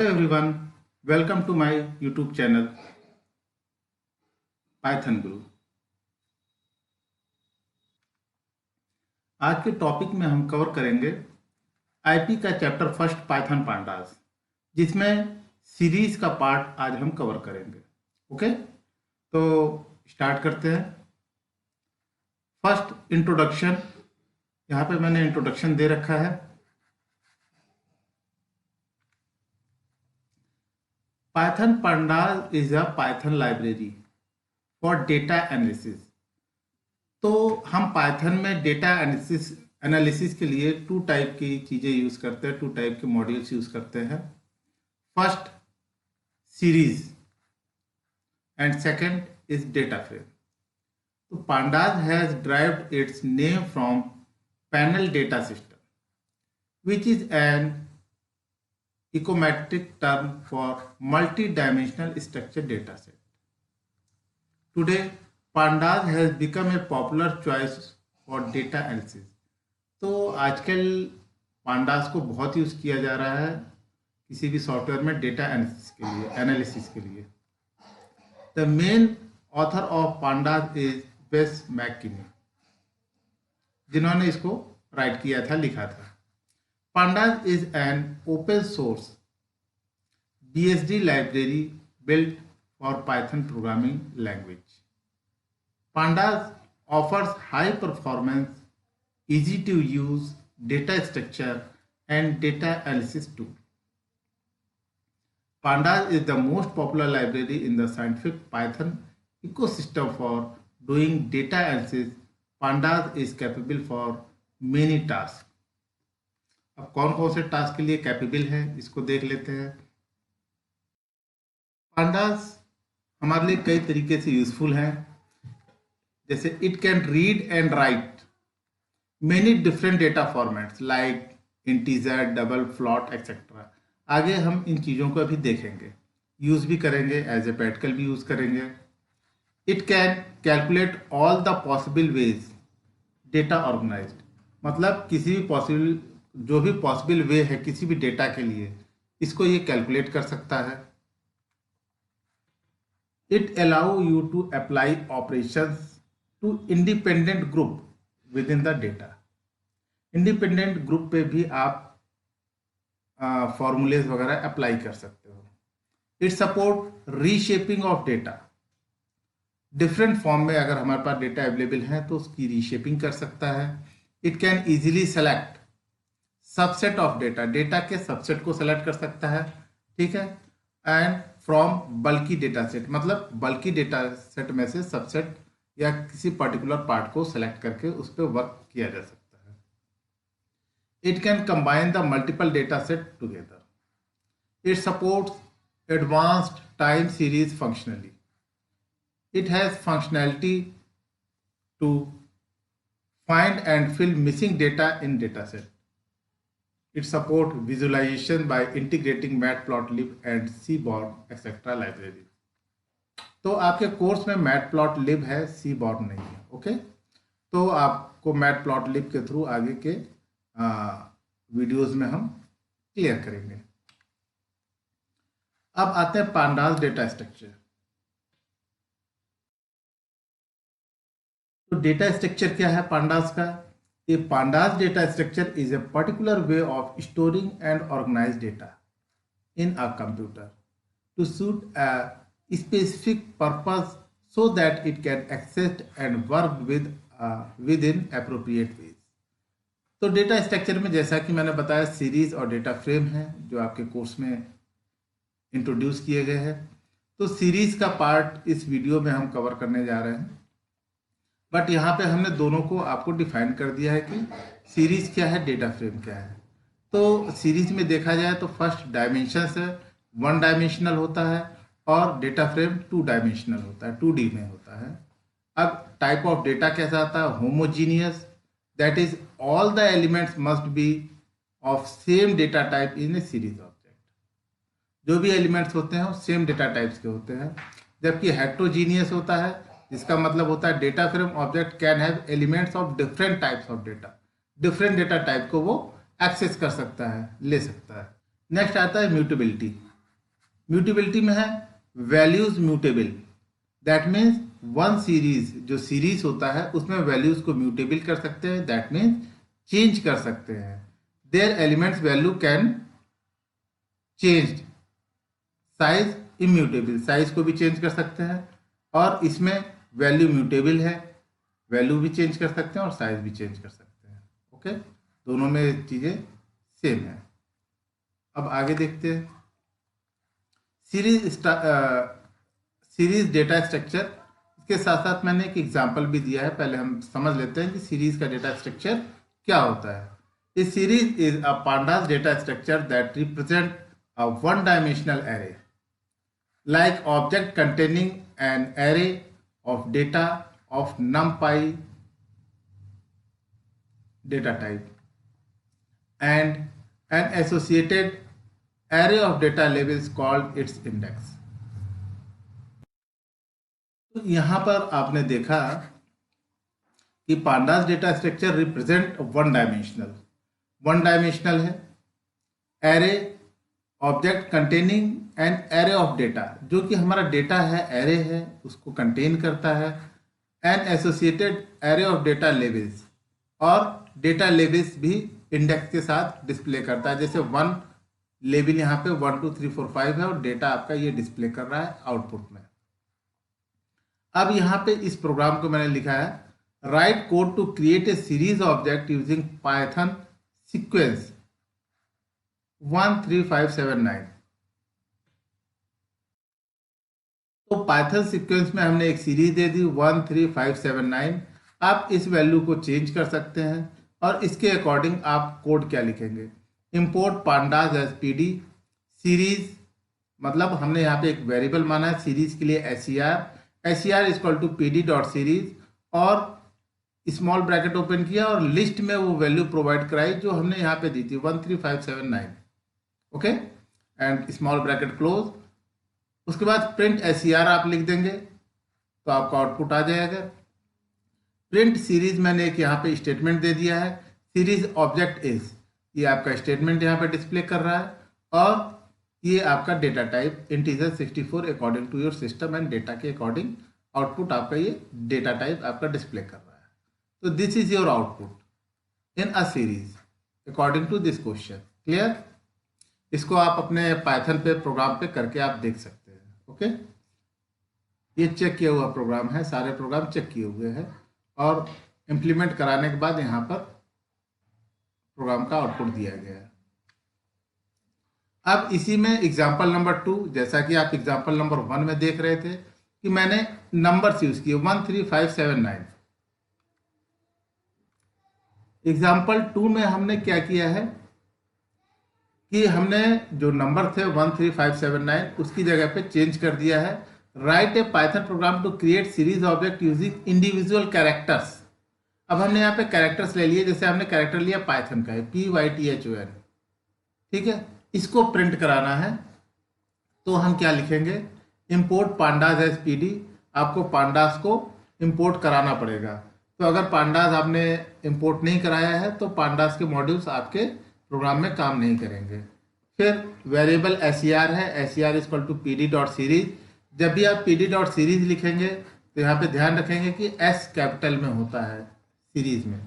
Hello everyone, welcome to my YouTube channel Python Guru। आज के topic में हम कवर करेंगे आईपी का चैप्टर फर्स्ट पाइथन पांडास, जिसमें सीरीज का पार्ट आज हम कवर करेंगे। ओके, तो स्टार्ट करते हैं। फर्स्ट इंट्रोडक्शन, यहाँ पे मैंने इंट्रोडक्शन दे रखा है। Python pandas is a Python library for data analysis. तो हम पाइथन में डेटा एनालिसिस के लिए टू टाइप की चीज़ें यूज़ करते हैं, टू टाइप के मॉड्यूल्स यूज़ करते हैं। First series and second is data frame. तो pandas has derived its name from panel data system which is an ecometric term for multi-dimensional structured data set. Today, Pandas has become a popular choice for data analysis. तो आजकल pandas को बहुत use किया जा रहा है किसी भी सॉफ्टवेयर में डेटा एनालिसिस के लिए। The main author of pandas is वेस मैककिनी, जिन्होंने इसको राइट किया था, लिखा था। Pandas is an open source BSD library built for Python programming language. Pandas offers high performance, easy to use data structure and data analysis tool. Pandas is the most popular library in the scientific Python ecosystem for doing data analysis. Pandas is capable for many tasks. अब कौन कौन से task के लिए capable है इसको देख लेते हैं। पांडास हमारे लिए कई तरीके से यूजफुल है, जैसे it can read and write many different data formats like integer, double, float etcetera. आगे हम इन चीज़ों को अभी देखेंगे, यूज भी करेंगे, एज ए प्रैक्टिकल भी यूज करेंगे। It can calculate all the possible ways data organized, मतलब किसी भी जो भी पॉसिबल वे है किसी भी डेटा के लिए, इसको ये कैलकुलेट कर सकता है। It allow you to apply operations to independent group within the data. Independent group पे भी आप फॉर्मूलेज वगैरह अप्लाई कर सकते हो। It support reshaping of data, different form में अगर हमारे पास डेटा अवेलेबल है तो उसकी रीशेपिंग कर सकता है। It can easily select subset of data, data के सबसेट को सेलेक्ट कर सकता है, ठीक है। And from bulky data set, मतलब बल्की डेटा सेट में से सबसेट या किसी पर्टिकुलर पार्ट को सेलेक्ट करके उस पर वर्क किया जा सकता है। It can combine the multiple data set together. It supports advanced time series functionally. It has functionality to find and fill missing data in data set. It support visualization by integrating matplotlib and cborn etc. library. तो आपके course में matplotlib है, cborn नहीं है। Okay, तो आपको matplotlib के through आगे के वीडियोस में हम क्लियर करेंगे। अब आते हैं पांडास डेटा स्ट्रक्चर। तो डेटा स्ट्रक्चर क्या है पांडास का? A Pandas data structure is a particular way of storing and organize data in a computer to suit a specific purpose so that it can access and work within appropriate ways. तो data structure में जैसा कि मैंने बताया series और data frame है जो आपके कोर्स में इंट्रोड्यूस किए गए हैं। तो सीरीज का पार्ट इस वीडियो में हम कवर करने जा रहे हैं, बट यहाँ पे हमने दोनों को आपको डिफाइन कर दिया है कि सीरीज क्या है, डेटा फ्रेम क्या है। तो सीरीज में देखा जाए तो फर्स्ट डायमेंशन है, 1 डायमेंशनल होता है, और डेटा फ्रेम 2 डायमेंशनल होता है, 2D में होता है। अब टाइप ऑफ डेटा कैसा आता है? Homogeneous, that is all the elements must be of same data type in A series object. जो भी एलिमेंट्स होते हैं वो सेम डेटा टाइप्स के होते हैं। जबकि हेट्रोजीनियस होता है, जिसका मतलब होता है data frame object can have elements of different types of data, different data type को वो एक्सेस कर सकता है, ले सकता है। नेक्स्ट आता है म्यूटेबिलिटी। म्यूटेबिलिटी में है values mutable, that means one series, जो सीरीज होता है उसमें वैल्यूज को म्यूटेबल कर सकते हैं, दैट मीन्स चेंज कर सकते हैं। Their elements value can change, size immutable, size को भी चेंज कर सकते हैं, और इसमें वैल्यू म्यूटेबल है, वैल्यू भी चेंज कर सकते हैं और साइज भी चेंज कर सकते हैं। ओके, दोनों में चीजें सेम है। अब आगे देखते हैं सीरीज डेटा स्ट्रक्चर। इसके साथ साथ मैंने एक एग्जांपल भी दिया है, पहले हम समझ लेते हैं कि सीरीज का डेटा स्ट्रक्चर क्या होता है। A series is a pandas data structure that represent a one-dimensional array, like object containing an array of data of NumPy data type and an associated array of data labels called its index. तो यहाँ पर आपने देखा कि pandas data structure represent one dimensional है, array object containing an array of data, जो कि हमारा डेटा है, एरे है, उसको कंटेन करता है, an associated array of data levels, और डेटा लेवल्स भी इंडेक्स के साथ डिस्प्ले करता है। जैसे वन लेवल यहाँ पे 1 2 3 4 5 है और डेटा आपका ये डिस्प्ले कर रहा है आउटपुट में। अब यहाँ पे इस प्रोग्राम को मैंने लिखा है, write code to create a series object using Python sequence 13579। तो पाइथन सीक्वेंस में हमने एक सीरीज दे दी 13579। आप इस वैल्यू को चेंज कर सकते हैं और इसके अकॉर्डिंग आप कोड क्या लिखेंगे, import pandas as PD series, मतलब हमने यहाँ पे एक वेरिएबल माना है सीरीज के लिए SCR equal to PD dot series, और स्मॉल ब्रैकेट ओपन किया और लिस्ट में वो वैल्यू प्रोवाइड कराई जो हमने यहाँ पे दी थी 13579। Okay, and small bracket close. उसके बाद प्रिंट SCR आप लिख देंगे तो आपका आउटपुट आ जाएगा। प्रिंट सीरीज मैंने एक यहाँ पे स्टेटमेंट दे दिया है, सीरीज ऑब्जेक्ट इज, ये आपका स्टेटमेंट यहाँ पे डिस्प्ले कर रहा है, और ये आपका data type integer 64 according to your system and data के अकॉर्डिंग आउटपुट आपका ये डेटा टाइप आपका डिस्प्ले कर रहा है। तो this is your output in a series according to this question. Clear? इसको आप अपने पाइथन पे प्रोग्राम पे करके आप देख सकते हैं। ओके, ये चेक किया हुआ प्रोग्राम है, सारे प्रोग्राम चेक किए हुए हैं, और इम्प्लीमेंट कराने के बाद यहाँ पर प्रोग्राम का आउटपुट दिया गया है। अब इसी में एग्जाम्पल नंबर 2, जैसा कि आप एग्जाम्पल नंबर 1 में देख रहे थे कि मैंने नंबर्स यूज किए 13579। एग्जाम्पल 2 में हमने क्या किया है कि हमने जो नंबर थे 13579 उसकी जगह पे चेंज कर दिया है, write a Python program to create series object using individual characters. अब हमने यहाँ पे कैरेक्टर्स ले लिए, जैसे हमने कैरेक्टर लिया पाइथन का है PYTHON, ठीक है, इसको प्रिंट कराना है तो हम क्या लिखेंगे, इंपोर्ट पांडास एज PD। आपको पांडास को इंपोर्ट कराना पड़ेगा, तो अगर पांडास आपने इंपोर्ट नहीं कराया है तो पांडास के मॉड्यूल्स आपके प्रोग्राम में काम नहीं करेंगे। फिर वेरिएबल SCR है, SCR equal to PD dot series. जब भी आप PD डॉट सीरीज लिखेंगे तो यहाँ पे ध्यान रखेंगे कि S कैपिटल में होता है सीरीज में।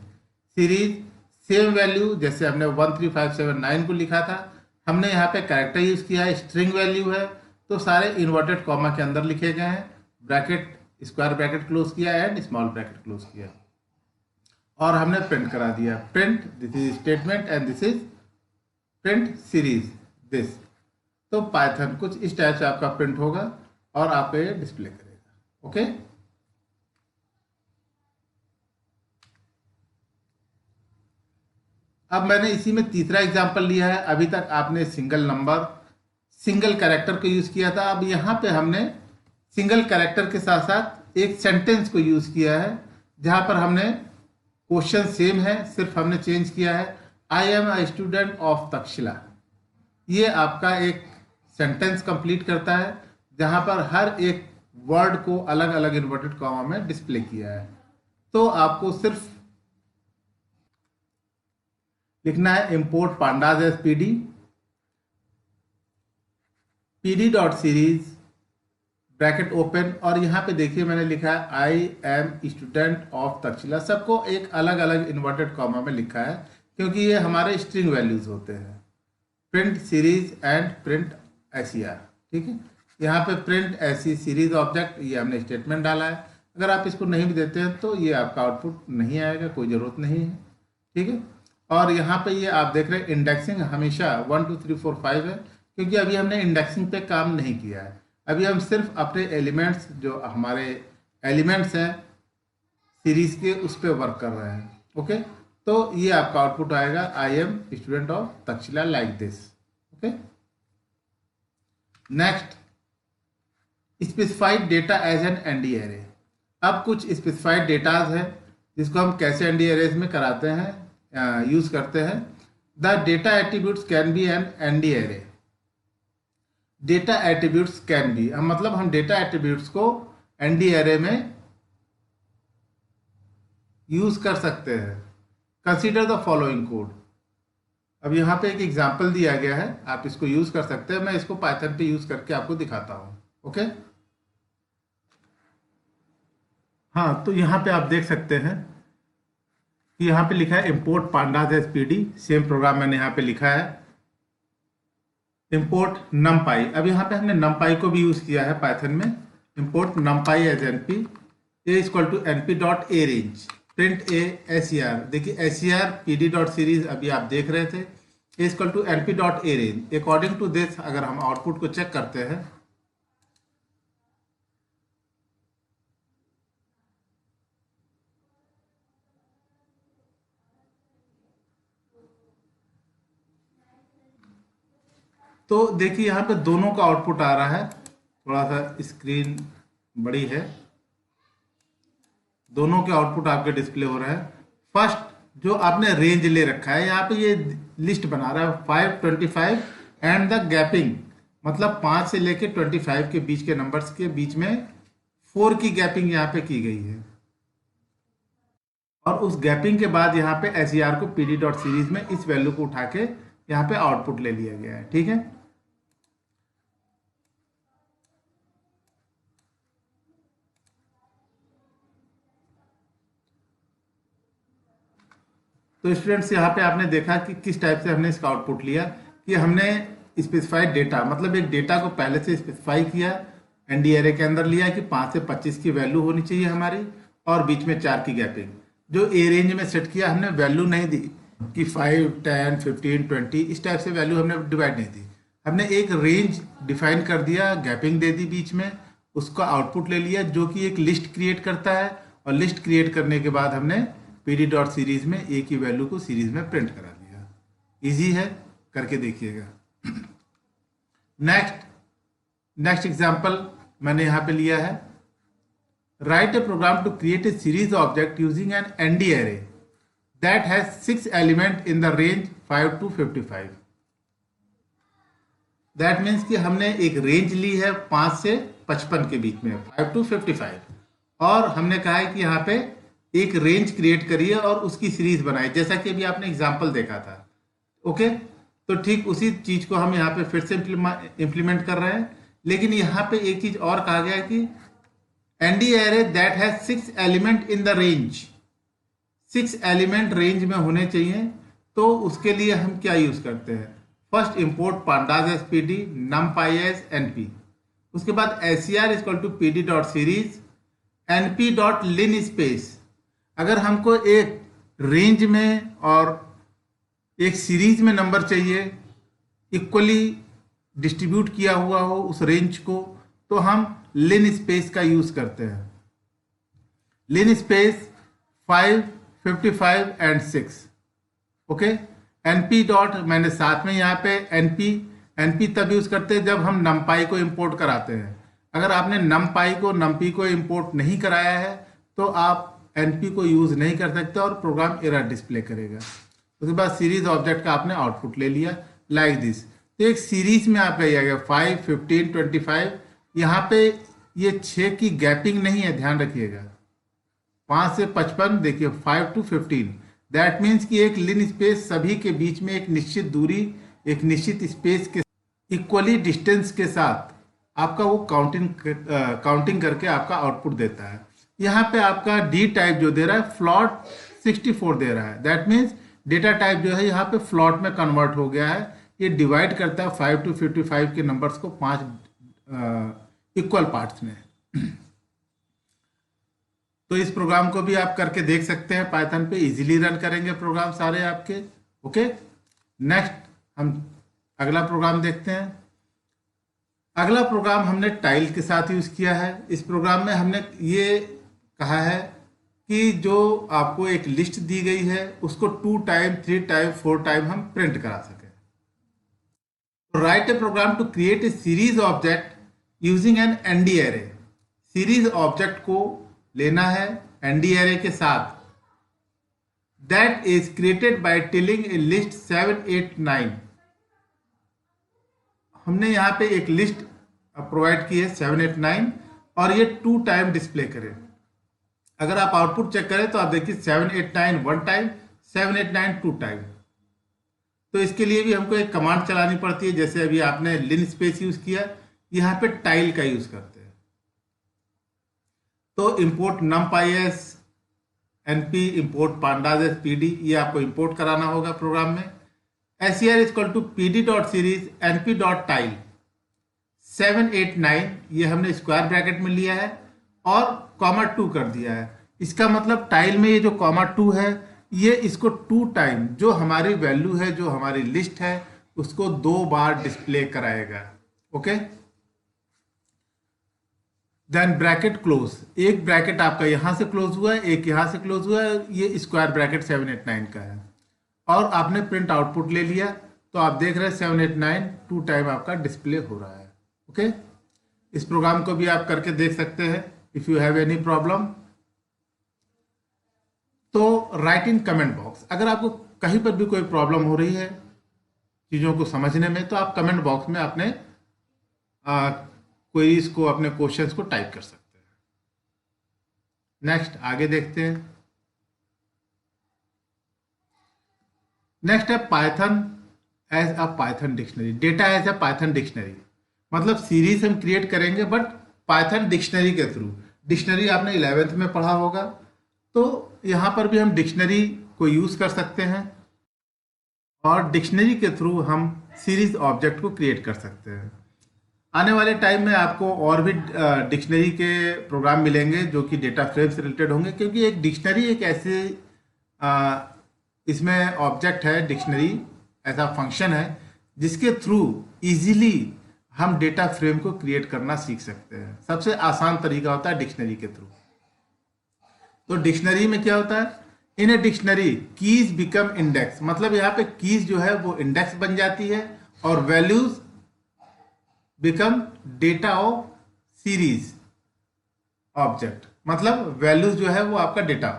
सीरीज सेम वैल्यू जैसे हमने 13579 को लिखा था, हमने यहाँ पे कैरेक्टर यूज किया है, स्ट्रिंग वैल्यू है, तो सारे इन्वर्टेड कॉमा के अंदर लिखे गए हैं, ब्रैकेट स्क्वायर ब्रैकेट क्लोज किया एंड स्मॉल ब्रैकेट क्लोज किया, और हमने प्रिंट करा दिया, print this is statement and this is print series this. तो पाइथन कुछ इस टाइप से आपका प्रिंट होगा और आपको ये डिस्प्ले करेगा। ओके, अब मैंने इसी में तीसरा एग्जांपल लिया है। अभी तक आपने सिंगल नंबर सिंगल कैरेक्टर को यूज किया था, अब यहाँ पे हमने सिंगल कैरेक्टर के साथ साथ एक सेंटेंस को यूज किया है, जहां पर हमने क्वेश्चन सेम है, सिर्फ हमने चेंज किया है I am a student of Takshashila. ये आपका एक सेंटेंस कंप्लीट करता है जहां पर हर एक वर्ड को अलग अलग इन्वर्टेड कॉमा में डिस्प्ले किया है। तो आपको सिर्फ लिखना है import pandas as PD, PD dot series bracket open, और यहाँ पे देखिए मैंने लिखा है I am student of Takshashila. सबको एक अलग अलग इन्वर्टेड कॉमा में लिखा है क्योंकि ये हमारे स्ट्रिंग वैल्यूज होते हैं, print series and print SCR। ठीक है, यहाँ पे प्रिंट SC सीरीज ऑब्जेक्ट, ये हमने स्टेटमेंट डाला है। अगर आप इसको नहीं भी देते हैं तो ये आपका आउटपुट नहीं आएगा, कोई ज़रूरत नहीं है। ठीक है, और यहाँ पे ये आप देख रहे हैं इंडेक्सिंग हमेशा 1 2 3 4 5 है, क्योंकि अभी हमने इंडेक्सिंग पे काम नहीं किया है। अभी हम सिर्फ अपने एलिमेंट्स, जो हमारे एलिमेंट्स हैं सीरीज के, उस पर वर्क कर रहे हैं। ओके, तो ये आपका आउटपुट आएगा I am student of Takshashila like this. Okay, next, specified data as an ND array. अब कुछ स्पेसिफाइड डेटाज है जिसको हम कैसे ND एरेज में कराते हैं, यूज करते हैं। The data attributes can be an ND array. Data attributes can be, मतलब हम डेटा एट्रीब्यूट्स को ND एरे में यूज कर सकते हैं। Consider the following code. अब यहाँ पे एक एग्जांपल दिया गया है, आप इसको यूज कर सकते हैं। मैं इसको पाइथन पे यूज करके आपको दिखाता हूँ। ओके, हाँ, तो यहाँ पे आप देख सकते हैं कि यहाँ पे लिखा है import pandas as PD। Same program मैंने यहाँ पे लिखा है, इम्पोर्ट numpy। अब यहाँ पे हमने numpy को भी यूज किया है पाइथन में। Import numpy as NP, a equal to NP dot A range, print a SCR। देखिए SCR PD डॉट सीरीज अभी आप देख रहे थे, a equal to NP dot A range. According to this अगर हम आउटपुट को चेक करते हैं तो देखिए यहाँ पे दोनों का आउटपुट आ रहा है। थोड़ा सा स्क्रीन बड़ी है, दोनों के आउटपुट आपके डिस्प्ले हो रहा है। फर्स्ट जो आपने रेंज ले रखा है, यहाँ पे ये लिस्ट बना रहा है 5 25 एंड द गैपिंग, मतलब 5 से लेके 25 के बीच के नंबर्स के बीच में 4 की गैपिंग यहाँ पे की गई है। और उस गैपिंग के बाद यहाँ पे SCR को PD डॉट सीरीज में इस वैल्यू को उठा के यहाँ पे आउटपुट ले लिया गया है। ठीक है, तो स्टूडेंट्स यहाँ पे आपने देखा कि किस टाइप से हमने इसका आउटपुट लिया, कि हमने स्पेसिफाइड डेटा, मतलब एक डेटा को पहले से स्पेसिफाई किया, ND एरे के अंदर लिया कि 5 से 25 की वैल्यू होनी चाहिए हमारी, और बीच में 4 की गैपिंग। जो ए रेंज में सेट किया, हमने वैल्यू नहीं दी कि 5 10 15 20 इस टाइप से वैल्यू हमने डिवाइड नहीं दी। हमने एक रेंज डिफाइन कर दिया, गैपिंग दे दी बीच में, उसका आउटपुट ले लिया जो कि एक लिस्ट क्रिएट करता है, और लिस्ट क्रिएट करने के बाद हमने PD डॉट सीरीज में ए की वैल्यू को सीरीज में प्रिंट करा दिया। इजी है, करके देखिएगा। नेक्स्ट एग्जांपल मैंने यहाँ पे लिया है, write a program to create a series object using an ND array that has 6 element in the range 5 to 55। That means कि हमने एक रेंज ली है 5 से 55 के बीच में, 5 to 55, और हमने कहा है कि यहाँ पे एक रेंज क्रिएट करिए और उसकी सीरीज बनाए, जैसा कि अभी आपने एग्जांपल देखा था। ओके, तो ठीक उसी चीज को हम यहाँ पे फिर से इंप्लीमेंट कर रहे हैं, लेकिन यहाँ पे एक चीज और कहा गया है कि ND array that has 6 element in the range, 6 element range में होने चाहिए। तो उसके लिए हम क्या यूज करते हैं, first import pandas as PD, numpy as NP, उसके बाद SCR equal to PD dot series NP dot linspace. अगर हमको एक रेंज में और एक सीरीज में नंबर चाहिए, इक्वली डिस्ट्रीब्यूट किया हुआ हो उस रेंज को, तो हम लिन स्पेस का यूज करते हैं। Lin space 5 55 and 6। Okay, NP dot मैंने साथ में यहाँ पे NP तब यूज करते हैं जब हम numpy को इंपोर्ट कराते हैं। अगर आपने numpy को इंपोर्ट नहीं कराया है तो आप NP को यूज नहीं कर सकते और प्रोग्राम एरर डिस्प्ले करेगा। उसके बाद सीरीज ऑब्जेक्ट का आपने आउटपुट ले लिया लाइक दिस। तो एक सीरीज में आपका ये आ गया 5 15 25। यहाँ पे ये 6 की गैपिंग नहीं है, ध्यान रखिएगा। 5 से 55, देखिए 5 to 15, दैट मीन्स कि एक लिन स्पेस सभी के बीच में एक निश्चित दूरी, एक निश्चित स्पेस के इक्वली डिस्टेंस के साथ आपका वो काउंटिंग करके आपका आउटपुट देता है। यहाँ पे आपका डी टाइप जो दे रहा है फ्लॉट 64 दे रहा है। दैट मीन्स डेटा टाइप जो है यहाँ पे फ्लॉट में कन्वर्ट हो गया है। ये डिवाइड करता है 5 to 55 के नंबर्स को 5 इक्वल पार्ट्स में। तो इस प्रोग्राम को भी आप करके देख सकते हैं, पाइथन पे इजीली रन करेंगे प्रोग्राम सारे आपके। ओके, नेक्स्ट हम अगला प्रोग्राम देखते हैं। अगला प्रोग्राम हमने टाइल के साथ यूज किया है। इस प्रोग्राम में हमने ये कहा है कि जो आपको एक लिस्ट दी गई है उसको 2 टाइम 3 टाइम 4 टाइम हम प्रिंट करा सकें। Write a program to create a series object using an ND array. Series object को लेना है एनडी एरे के साथ, that is created by telling a list 7 8 9। हमने यहाँ पे एक लिस्ट प्रोवाइड की है 7 8 9 और ये 2 टाइम डिस्प्ले करें। अगर आप आउटपुट चेक करें तो आप देखिए 7 8 9 1 टाइम, 7 8 9 2 टाइम। तो इसके लिए भी हमको एक कमांड चलानी पड़ती है, जैसे अभी आपने लिन स्पेस यूज किया, यहाँ पे टाइल का यूज करते हैं। तो import numpy np import pandas pd, ये आपको इंपोर्ट कराना होगा प्रोग्राम में। ser equal to pd.series np.tile 7 8 9, ये हमने स्क्वायर ब्रैकेट में लिया है और कॉमा 2 कर दिया है। इसका मतलब टाइल में ये जो कॉमा 2 है ये इसको 2 टाइम जो हमारी वैल्यू है, जो हमारी लिस्ट है, उसको 2 बार डिस्प्ले कराएगा। Okay, then bracket close. एक ब्रैकेट आपका यहां से क्लोज हुआ है, एक यहां से क्लोज हुआ है, ये स्क्वायर ब्रैकेट 7 8 9 का है। और आपने प्रिंट आउटपुट ले लिया तो आप देख रहे हैं 7 8 9 2 टाइम आपका डिस्प्ले हो रहा है। ओके, इस प्रोग्राम को भी आप करके देख सकते हैं if you have any problem. तो राइट इन कमेंट बॉक्स, अगर आपको कहीं पर भी कोई प्रॉब्लम हो रही है चीज़ों को समझने में तो आप कमेंट बॉक्स में अपने क्वेरीज को, अपने क्वेश्चंस को टाइप कर सकते हैं। नेक्स्ट आगे देखते हैं। नेक्स्ट है Python as a Python dictionary, data as a Python dictionary. मतलब सीरीज हम क्रिएट करेंगे बट पाइथन डिक्शनरी के थ्रू। डिक्शनरी आपने 11th में पढ़ा होगा, तो यहाँ पर भी हम डिक्शनरी को यूज कर सकते हैं और डिक्शनरी के थ्रू हम सीरीज ऑब्जेक्ट को क्रिएट कर सकते हैं। आने वाले टाइम में आपको और भी डिक्शनरी के प्रोग्राम मिलेंगे जो कि डेटा फ्रेम से रिलेटेड होंगे, क्योंकि एक डिक्शनरी एक ऐसे इसमें ऑब्जेक्ट है, डिक्शनरी ऐसा फंक्शन है जिसके थ्रू इजीली हम डेटा फ्रेम को क्रिएट करना सीख सकते हैं। सबसे आसान तरीका होता है डिक्शनरी के थ्रू। तो डिक्शनरी में क्या होता है, in a dictionary keys become index, मतलब यहाँ पे कीज जो है वो इंडेक्स बन जाती है और values become data of series object. मतलब वैल्यूज जो है वो आपका डेटा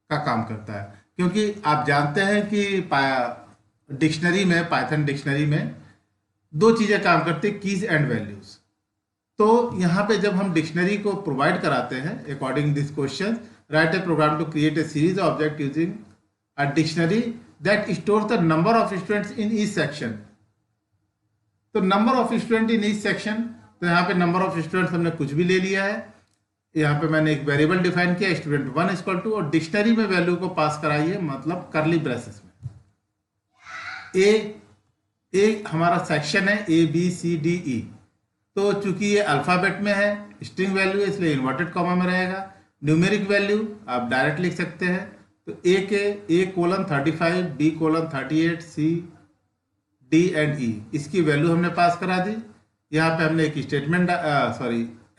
का काम करता है, क्योंकि आप जानते हैं कि डिक्शनरी में, पाइथन डिक्शनरी में 2 चीजें काम करती है, कीज एंड वैल्यूज। तो यहाँ पे जब हम डिक्शनरी को प्रोवाइड कराते हैं according this question, write a program to create a series object using a dictionary that store the number of students in each section. तो number of student in each section, तो यहाँ पे number of students हमने कुछ भी ले लिया है। यहाँ पे मैंने एक वेरिएबल डिफाइन किया स्टूडेंट 1 इक्वल टू, और डिक्शनरी में वैल्यू को पास कराइए, मतलब करली ब्रेसेस में। ए हमारा सेक्शन है ABCDE, तो चूंकि ये अल्फाबेट में है, स्ट्रिंग वैल्यू है, इसलिए इन्वर्टेड कॉमा में रहेगा। न्यूमेरिक वैल्यू आप डायरेक्ट लिख सकते हैं, तो A:35, B:38, C D and E, इसकी वैल्यू हमने पास करा दी। यहाँ पे हमने एक statement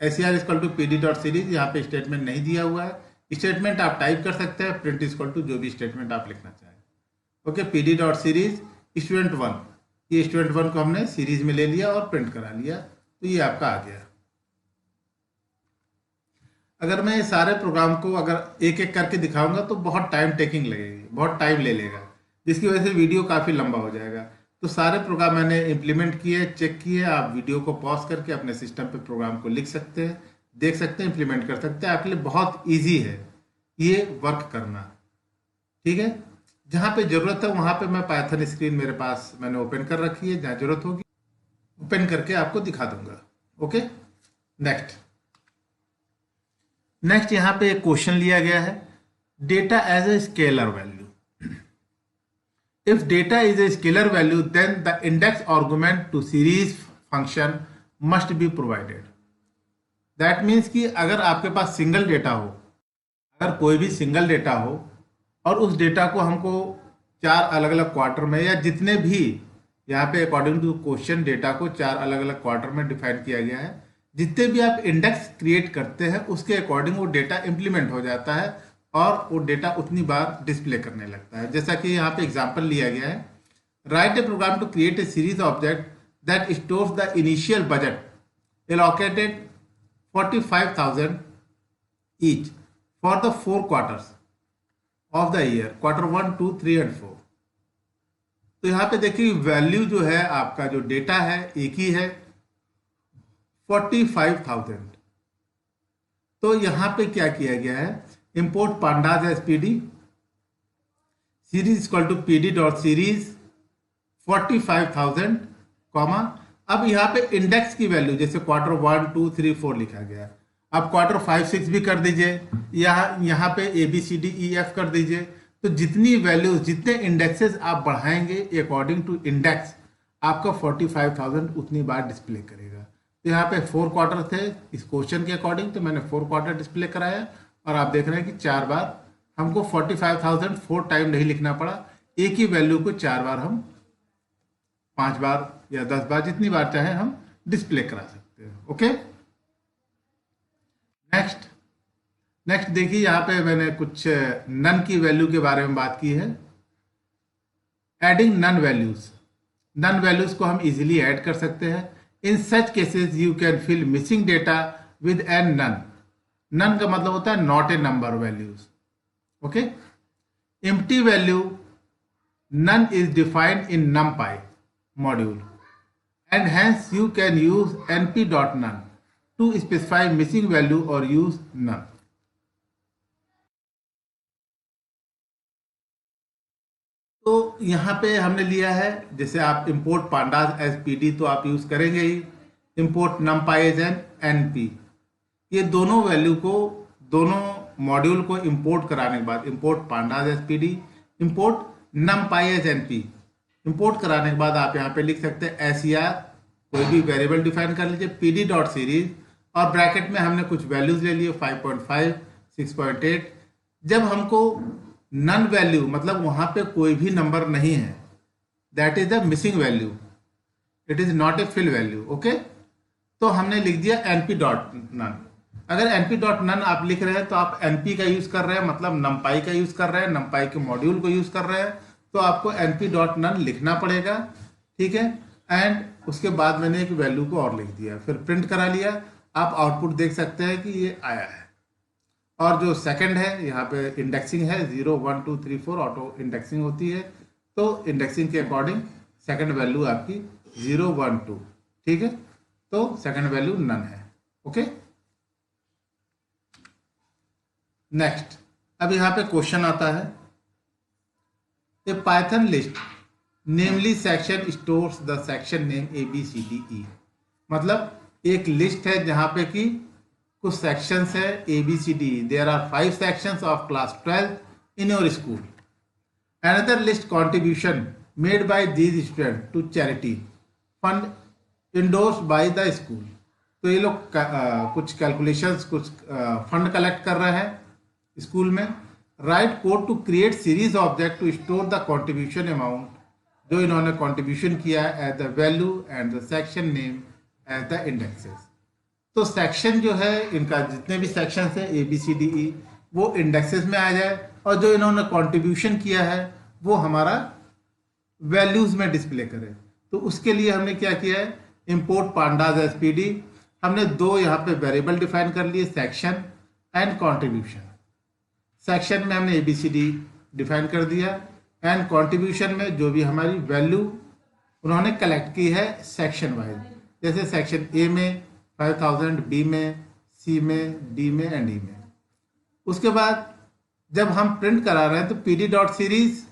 SCR equal to PD.series, यहाँ पे स्टेटमेंट नहीं दिया हुआ है। स्टेटमेंट आप टाइप कर सकते हैं, प्रिंट इक्वल टू जो भी स्टेटमेंट आप लिखना चाहें। ओके, PD.series स्टूडेंट 1, ये स्टूडेंट 1 को हमने सीरीज में ले लिया और प्रिंट करा लिया, तो ये आपका आ गया। अगर मैं सारे प्रोग्राम को अगर एक एक करके दिखाऊंगा तो बहुत टाइम टेकिंग लगेगी, बहुत टाइम ले लेगा, जिसकी वजह से वीडियो काफ़ी लंबा हो जाएगा। तो सारे प्रोग्राम मैंने इम्प्लीमेंट किए, चेक किए। आप वीडियो को पॉज करके अपने सिस्टम पे प्रोग्राम को लिख सकते हैं, देख सकते हैं, इम्प्लीमेंट कर सकते हैं। आपके लिए बहुत ईजी है ये वर्क करना, ठीक है। जहाँ पे ज़रूरत है वहाँ पे मैं पाइथन स्क्रीन मेरे पास मैंने ओपन कर रखी है, जहाँ ज़रूरत होगी ओपन करके आपको दिखा दूंगा। ओके, नेक्स्ट यहां पे एक क्वेश्चन लिया गया है, data as a scalar value. If data is a scalar value then the index argument to series function must be provided. That means कि अगर आपके पास सिंगल डेटा हो, अगर कोई भी सिंगल डेटा हो और उस डेटा को हमको 4 अलग अलग क्वार्टर में, या जितने भी यहाँ पे अकॉर्डिंग टू क्वेश्चन डेटा को 4 अलग अलग क्वार्टर में डिफाइन किया गया है, जितने भी आप इंडेक्स क्रिएट करते हैं उसके अकॉर्डिंग वो डेटा इंप्लीमेंट हो जाता है और वो डेटा उतनी बार डिस्प्ले करने लगता है। जैसा कि यहाँ पे एग्जाम्पल लिया गया है, write a program to create a series object that stores the initial budget allocated 45,000 each for the 4 quarters of the year, quarter 1, 2, 3 and 4। तो यहाँ पे देखिए वैल्यू जो है आपका जो डेटा है एक ही है 45,000। तो यहाँ पे क्या किया गया है, import pandas as pd series equal to pd dot series 45,000 comma, अब यहाँ पे इंडेक्स की वैल्यू जैसे क्वार्टर 1, 2, 3, 4 लिखा गया है, आप क्वार्टर 5, 6 भी कर दीजिए, यहाँ पे ABCDEF कर दीजिए। तो जितनी वैल्यूज, जितने इंडेक्सेस आप बढ़ाएंगे अकॉर्डिंग टू इंडेक्स, आपका 45,000 उतनी बार डिस्प्ले करेगा। तो यहाँ पे 4 क्वार्टर थे इस क्वेश्चन के अकॉर्डिंग, तो मैंने 4 क्वार्टर डिस्प्ले कराया और आप देख रहे हैं कि 4 बार हमको 45,000 4 टाइम नहीं लिखना पड़ा, एक ही वैल्यू को 4 बार हम 5 बार या 10 बार जितनी बार चाहे हम डिस्प्ले करा सकते हैं। ओके, नेक्स्ट देखिए यहाँ पे मैंने कुछ नन की वैल्यू के बारे में बात की है। एडिंग नन वैल्यूज को हम इजीली ऐड कर सकते हैं। In such cases you can fill missing data with an NaN का मतलब होता है not a number values. Okay, empty value NaN is defined in numpy module and hence you can use np.none to specify missing value or use none। तो यहाँ पे हमने लिया है, जैसे आप import pandas as pd तो आप यूज करेंगे ही, import numpy as np, ये दोनों वैल्यू को, दोनों मॉड्यूल को इंपोर्ट कराने के बाद, import pandas as pd, import numpy as np, import कराने के बाद आप यहाँ पे लिख सकते हैं SCR, कोई भी वेरिएबल डिफाइन कर लीजिए, pd डॉट सीरीज और ब्रैकेट में हमने कुछ वैल्यूज ले लिए 5.5, 6.8। जब हमको नन वैल्यू मतलब वहां पे कोई भी नंबर नहीं है, that is the missing value, it is not a fill value. Okay, तो हमने लिख दिया np डॉट नन। अगर np डॉट नन आप लिख रहे हैं तो आप np का यूज कर रहे हैं, मतलब numpy का यूज कर रहे हैं, numpy के मॉड्यूल को यूज कर रहे हैं, तो आपको np डॉट नन लिखना पड़ेगा। ठीक है, एंड उसके बाद मैंने एक वैल्यू को और लिख दिया, फिर प्रिंट करा लिया। आप आउटपुट देख सकते हैं कि ये आया है। और जो सेकंड है यहाँ पे इंडेक्सिंग है, 0, 1, 2, 3, 4 ऑटो इंडेक्सिंग होती है, तो इंडेक्सिंग के अकॉर्डिंग सेकंड वैल्यू आपकी 0, 1, 2। ठीक है, तो सेकंड वैल्यू नन है। ओके, नेक्स्ट अब यहाँ पे क्वेश्चन आता है, a Python list namely section stores the section name ABCDE। मतलब एक लिस्ट है जहां पे कि कुछ सेक्शंस है ABCDE, there are 5 sections of class 12 in your school. Another list contribution made by these student to charity fund endorsed by the school. तो ये लोग कुछ कैलकुलेशंस, कुछ फंड कलेक्ट कर रहे हैं स्कूल में। Write code to create series object to store the contribution amount, जो इन्होंने कंट्रीब्यूशन किया है, as the value and the section name as the indexes. तो सेक्शन जो है इनका, जितने भी सेक्शन है ABCDE, वो इंडेक्सेस में आ जाए, और जो इन्होंने कंट्रीब्यूशन किया है वो हमारा वैल्यूज में डिस्प्ले करे। तो उसके लिए हमने क्या किया है, इंपोर्ट pandas as pd, हमने 2 यहाँ पे वेरिएबल डिफाइन कर लिए, सेक्शन एंड कंट्रीब्यूशन। सेक्शन में हमने ABCD डिफाइन कर दिया, एंड कंट्रीब्यूशन में जो भी हमारी वैल्यू उन्होंने कलेक्ट की है सेक्शन वाइज, जैसे सेक्शन A में 5000, B में, C में, D में एंड E में। उसके बाद जब हम प्रिंट करा रहे हैं तो pd डॉट सीरीज,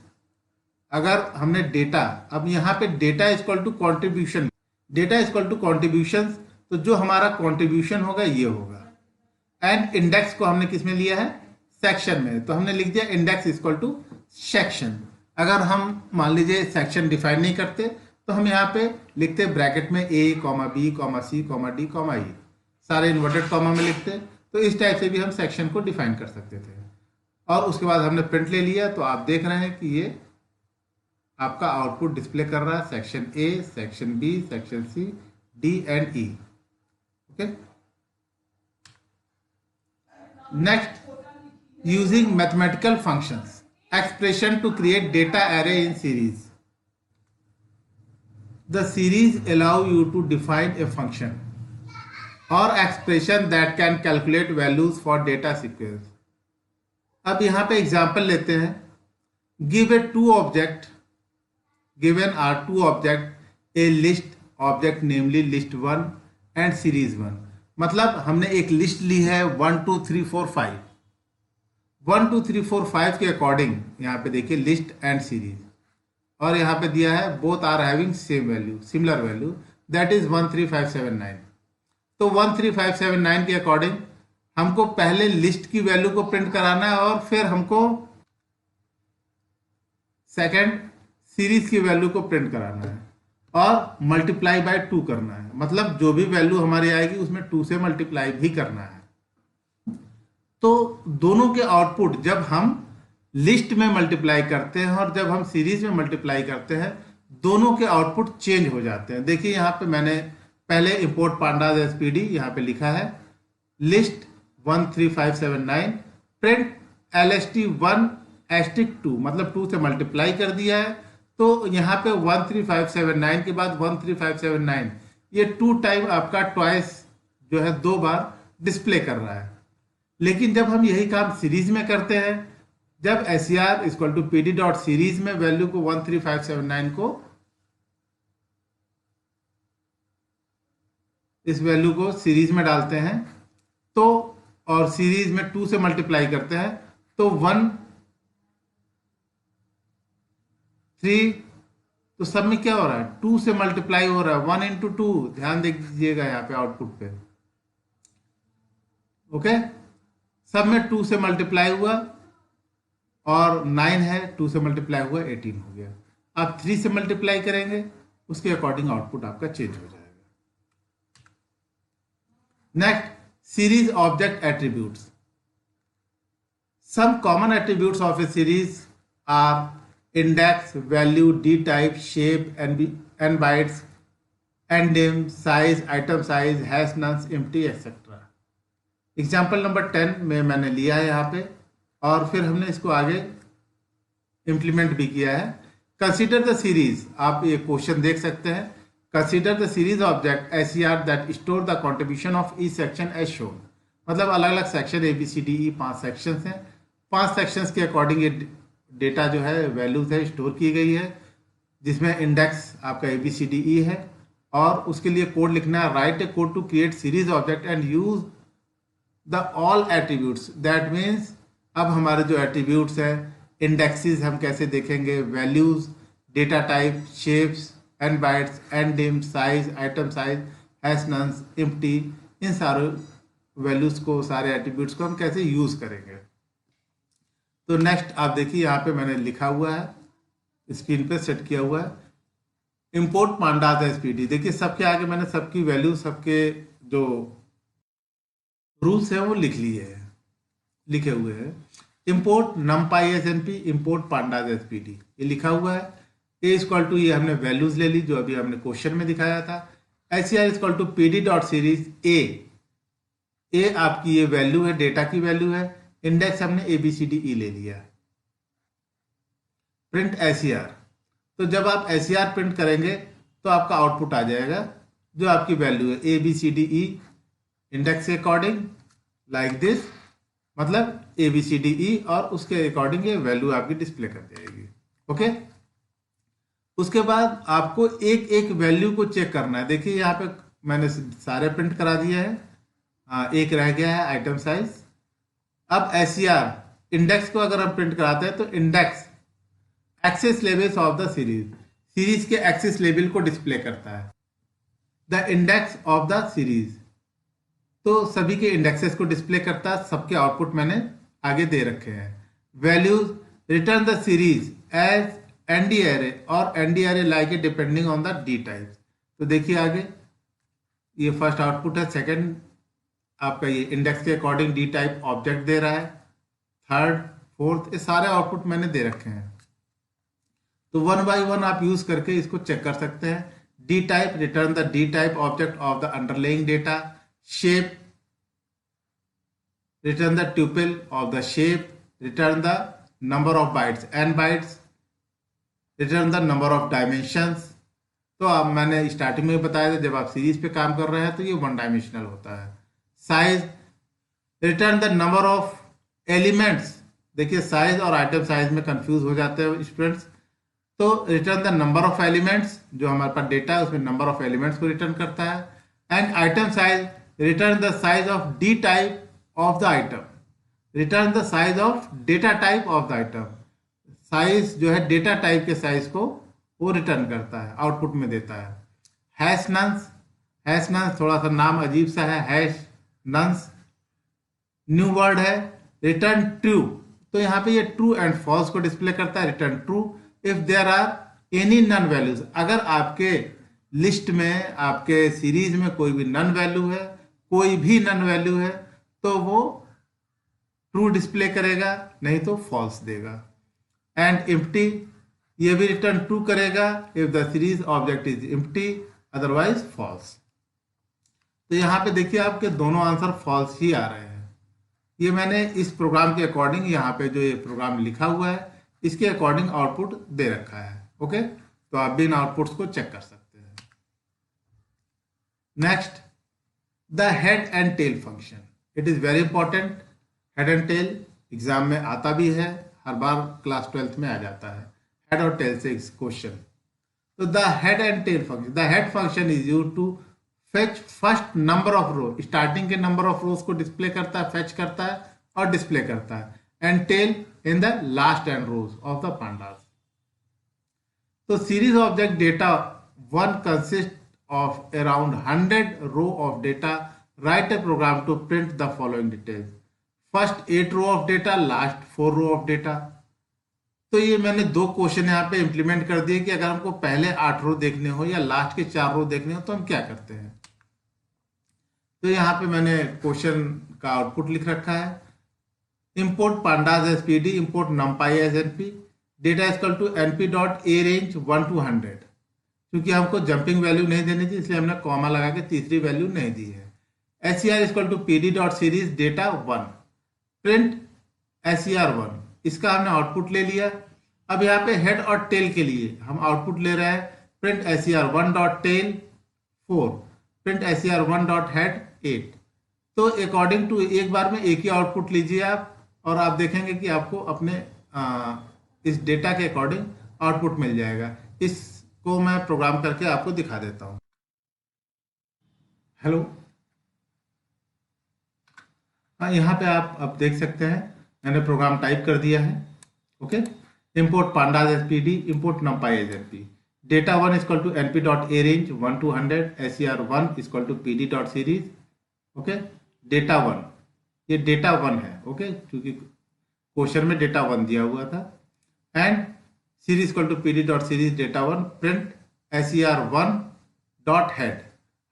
अगर हमने डेटा, अब यहाँ पे data equal to contribution, data is equal to contribution, तो जो हमारा कॉन्ट्रीब्यूशन होगा ये होगा। एंड इंडेक्स को हमने किस में लिया है, सेक्शन में, तो हमने लिख दिया index is equal to section. अगर हम मान लीजिए सेक्शन डिफाइन नहीं करते तो हम यहाँ पे लिखते ब्रैकेट में ए comma B comma C comma D comma ई, सारे इन्वर्टेड कॉमा में लिखते, तो इस टाइप से भी हम सेक्शन को डिफाइन कर सकते थे। और उसके बाद हमने प्रिंट ले लिया, तो आप देख रहे हैं कि ये आपका आउटपुट डिस्प्ले कर रहा है section A, section B, section C, D and E. Okay, next, using mathematical functions expression to create data array in series. The series allow you to define a function or expression that can calculate values for data sequence. अब यहाँ पे example लेते हैं। Give a two object, given are two object, a list object namely list 1 and series 1। मतलब हमने एक list ली है 1 2 3 4 5, 1 2 3 4 5 के अकॉर्डिंग यहाँ पे देखिए लिस्ट एंड सीरीज, और यहाँ पे दिया है both are having same value, similar value, that is 13579। तो 13579 के अकॉर्डिंग हमको पहले लिस्ट की वैल्यू को प्रिंट कराना है और फिर हमको सेकंड सीरीज की वैल्यू को प्रिंट कराना है और मल्टीप्लाई बाय 2 करना है। मतलब जो भी वैल्यू हमारी आएगी उसमें 2 से मल्टीप्लाई भी करना है। तो दोनों के आउटपुट जब हम लिस्ट में मल्टीप्लाई करते हैं और जब हम सीरीज में मल्टीप्लाई करते हैं, दोनों के आउटपुट चेंज हो जाते हैं। देखिए यहाँ पे मैंने पहले इंपोर्ट पांडाज एसपीडी यहाँ पे लिखा है लिस्ट 13579 प्रिंट LST1 एस्टिक 2, मतलब 2 से मल्टीप्लाई कर दिया है। तो यहाँ पे 13579 के बाद 13579 ये 2 टाइम आपका ट्वाइस जो है 2 बार डिस्प्ले कर रहा है। लेकिन जब हम यही काम सीरीज में करते हैं, जब SCR equal to PD dot series में वैल्यू को 13579 को इस वैल्यू को सीरीज में डालते हैं तो और सीरीज में 2 से मल्टीप्लाई करते हैं तो 1 3, तो सब में क्या हो रहा है 2 से मल्टीप्लाई हो रहा है 1 इंटू 2। ध्यान दे दीजिएगा यहाँ पे आउटपुट पे। ओके, सब में 2 से मल्टीप्लाई हुआ और 9 है, 2 से मल्टीप्लाई हुआ 18 हो गया। आप 3 से मल्टीप्लाई करेंगे उसके अकॉर्डिंग आउटपुट आपका चेंज हो जाएगा। Next, series object attributes. Some common attributes of a series are index, value, dtype, shape, nbytes, ndim, size, item size, hasnans, empty etcetera. Example number 10 में मैंने लिया है यहाँ पे और फिर हमने इसको आगे इम्प्लीमेंट भी किया है। कंसीडर द सीरीज, आप ये क्वेश्चन देख सकते हैं। Consider the series object SCR that store the contribution of each section as shown. मतलब अलग अलग सेक्शन ABCDE 5 सेक्शंस हैं, 5 सेक्शंस के अकॉर्डिंग ये डेटा जो है वैल्यूज है स्टोर की गई है, जिसमें इंडेक्स आपका ABCDE है और उसके लिए कोड लिखना है। Write a code to create series object and use the all attributes. That means अब हमारे जो एट्रीब्यूट्स हैं, इंडेक्सेस हम कैसे देखेंगे, values, data type, shapes, N bytes, N dim, size, item size, hasnans, empty, इन सारे वैल्यूज को, सारे एट्रीब्यूट्स को हम कैसे यूज करेंगे। तो नेक्स्ट आप देखिए यहाँ पे मैंने लिखा हुआ है, स्क्रीन पे सेट किया हुआ है, इंपोर्ट पांडाज एसपीडी। देखिए सबके आगे मैंने सबकी वैल्यू, सबके जो रूल्स हैं वो लिखे हुए हैं। Import numpy snp, import pandas SPD, ये लिखा हुआ है। ए इक्वल टू, ये हमने वैल्यूज ले ली जो अभी हमने क्वेश्चन में दिखाया था। SCR equal to PD dot series a आपकी ये वैल्यू है, डेटा की वैल्यू है। इंडेक्स हमने ABCDE ले लिया। प्रिंट SCR, तो जब आप SCR प्रिंट करेंगे तो आपका आउटपुट आ जाएगा जो आपकी वैल्यू है ABCDE इंडेक्स के अकॉर्डिंग, लाइक दिस। मतलब ABCDE और उसके अकॉर्डिंग ये वैल्यू आपकी डिस्प्ले कर जाएगी। ओके, उसके बाद आपको एक एक वैल्यू को चेक करना है। देखिए यहाँ पे मैंने सारे प्रिंट करा दिए हैं, एक रह गया है आइटम साइज। अब SCR इंडेक्स को अगर हम प्रिंट कराते हैं तो index access levels of the series के एक्सेस लेवल को डिस्प्ले करता है। The index of the series, तो सभी के इंडेक्सेस को डिस्प्ले करता है, सबके आउटपुट मैंने आगे दे रखे हैं। Values return the series as ND array और ND array like a depending on the D type. तो देखिए आगे ये फर्स्ट आउटपुट है, सेकंड आपका ये इंडेक्स के according D type object they रहा है, थर्ड फोर्थ, ये सारे आउटपुट मैंने दे रखे हैं। तो वन बाय वन आप यूज करके इसको चेक कर सकते हैं। D type return the D type object of the underlying data, shape return the tuple of the shape, return the number of bytes n bytes, return the number of dimensions। तो अब मैंने starting में बताया था जब आप series पे काम कर रहे हैं तो ये वन डायमेंशनल होता है। Size return the number of elements, देखिए साइज और आइटम साइज में कंफ्यूज हो जाते हैं स्टूडेंट्स। तो return the number of elements, जो हमारे पास डेटा है उसमें नंबर ऑफ एलिमेंट्स को रिटर्न करता है। And item size return the size of D type of the item, return the size of data type of the item. Size जो है data type के साइज को वो रिटर्न करता है, आउटपुट में देता है। हैश नंस, हैश नंस थोड़ा सा नाम अजीब सा है, हैश नंस न्यू वर्ड है। रिटर्न ट्रू, तो यहाँ पे ये ट्रू एंड फॉल्स को डिस्प्ले करता है। Return true if there are any nan values, अगर आपके लिस्ट में आपके सीरीज में कोई भी नन वैल्यू है, कोई भी नन वैल्यू है तो वो ट्रू डिस्प्ले करेगा, नहीं तो फॉल्स देगा। एंड एम्प्टी, ये भी रिटर्न ट्रू करेगा if the series object is empty, otherwise false. तो यहाँ पे देखिए आपके दोनों आंसर फॉल्स ही आ रहे हैं। ये मैंने इस प्रोग्राम के अकॉर्डिंग, यहाँ पे जो ये प्रोग्राम लिखा हुआ है इसके अकॉर्डिंग आउटपुट दे रखा है। ओके, तो आप भी इन आउटपुट्स को चेक कर सकते हैं। Next, the head and tail function, it is very important. Head and tail exam में आता भी है, हर बार क्लास 12th में आ जाता है हेड और टेल से क्वेश्चन। तो the head and tail function, the head function is used to fetch first number of row, starting के नंबर ऑफ रोज को डिस्प्ले करता है, फेच करता है और डिस्प्ले करता है। And tail in the last n rows of the pandas. तो series object data one consist of around 100 row of data, write a program to print the following details, first 8 row of data, last 4 row of data। तो ये मैंने दो question यहाँ पे implement कर दिए कि अगर हमको पहले 8 रो देखने हो या लास्ट के 4 रो देखने हो तो हम क्या करते हैं। तो यहाँ पे मैंने क्वेश्चन का आउटपुट लिख रखा है, import pandas as pd, import numpy as np, data is equal to np dot a range 1 to 100। क्योंकि हमको जंपिंग वैल्यू नहीं देनी थी इसलिए हमने कॉमा लगा के तीसरी वैल्यू नहीं दी है। SCR equal to PD dot series data 1, print SCR1, इसका हमने आउटपुट ले लिया। अब यहाँ पे हेड और टेल के लिए हम आउटपुट ले रहे हैं, print SCR1 dot tail 4, print SCR1 dot head 8। तो अकॉर्डिंग टू एक बार में एक ही आउटपुट लीजिए आप, और आप देखेंगे कि आपको अपने इस डेटा के अकॉर्डिंग आउटपुट मिल जाएगा। इसको मैं प्रोग्राम करके आपको दिखा देता हूँ। हेलो, हाँ यहाँ पे आप अब देख सकते हैं मैंने प्रोग्राम टाइप कर दिया है। Okay, import pandas as PD, import numpy as NP, data 1 equal to NP dot A range 1 to 100, SCR1 equal to PD dot series. Okay, data 1, ये डेटा 1 है। ओके, क्योंकि क्वेश्चन में डेटा 1 दिया हुआ था। And series equal to PD dot series data 1, print SCR1 dot head.